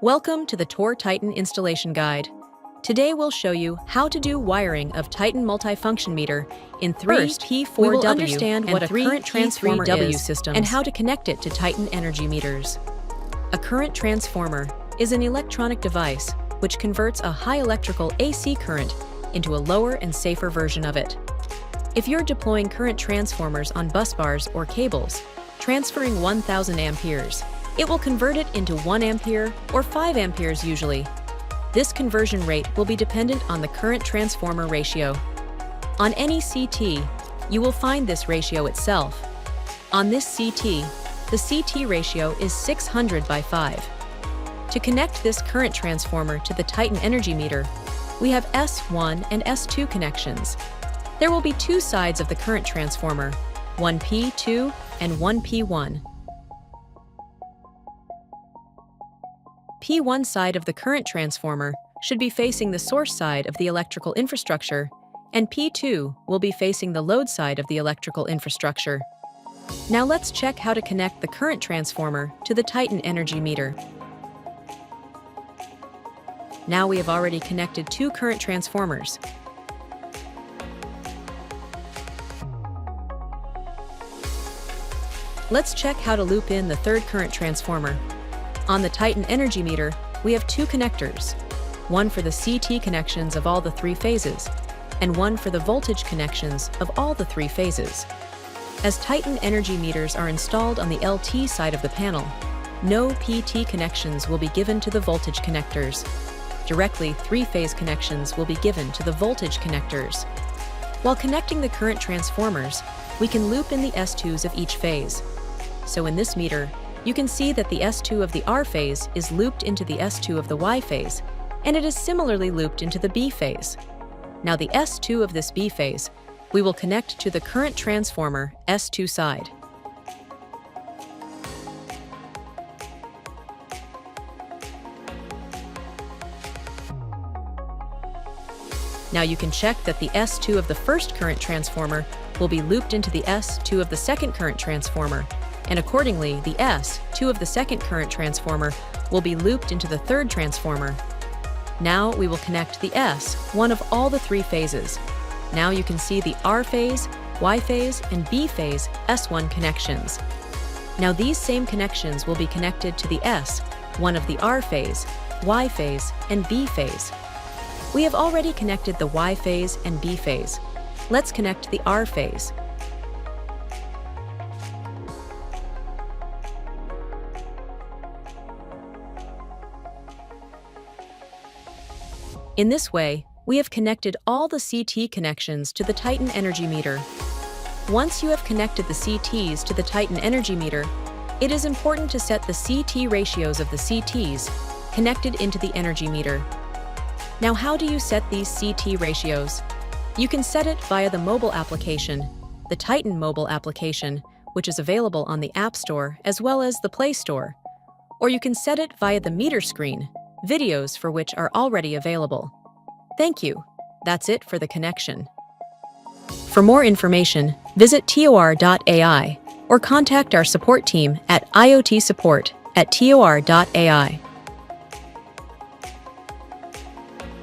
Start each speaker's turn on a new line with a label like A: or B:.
A: Welcome to the Tor Titan installation guide. Today we'll show you how to do wiring of Titan multifunction meter in 3P4W we will understand what a current transformer is systems and how to connect it to Titan energy meters. A current transformer is an electronic device which converts a high electrical AC current into a lower and safer version of it. If you're deploying current transformers on bus bars or cables, transferring 1000 amperes, it will convert it into 1 ampere or 5 amperes usually. This conversion rate will be dependent on the current transformer ratio. On any CT, you will find this ratio itself. On this CT, the CT ratio is 600 by 5. To connect this current transformer to the Titan energy meter, we have S1 and S2 connections. There will be two sides of the current transformer, one P2 and one P1. P1 side of the current transformer should be facing the source side of the electrical infrastructure, and P2 will be facing the load side of the electrical infrastructure. Now let's check how to connect the current transformer to the Titan energy meter. Now we have already connected two current transformers. Let's check how to loop in the third current transformer. On the Titan energy meter, we have two connectors, one for the CT connections of all the three phases, and one for the voltage connections of all the three phases. As Titan energy meters are installed on the LT side of the panel, no PT connections will be given to the voltage connectors. Directly, three-phase connections will be given to the voltage connectors. While connecting the current transformers, we can loop in the S2s of each phase. So in this meter, you can see that the S2 of the R phase is looped into the S2 of the Y phase, and it is similarly looped into the B phase. Now the S2 of this B phase, we will connect to the current transformer S2 side. Now you can check that the S2 of the first current transformer will be looped into the S2 of the second current transformer, and accordingly, the S2 of the second current transformer will be looped into the third transformer. Now we will connect the S1 of all the three phases. Now you can see the R phase, Y phase, and B phase S1 connections. Now these same connections will be connected to the S1 of the R phase, Y phase, and B phase. We have already connected the Y phase and B phase. Let's connect the R phase. In this way, we have connected all the CT connections to the Titan energy meter. Once you have connected the CTs to the Titan energy meter, it is important to set the CT ratios of the CTs connected into the energy meter. Now, how do you set these CT ratios? You can set it via the mobile application, the Titan mobile application, which is available on the App Store as well as the Play Store. Or you can set it via the meter screen, videos for which are already available. Thank you. That's it for the connection. For more information, visit Tor.ai or contact our support team at iotsupport@tor.ai.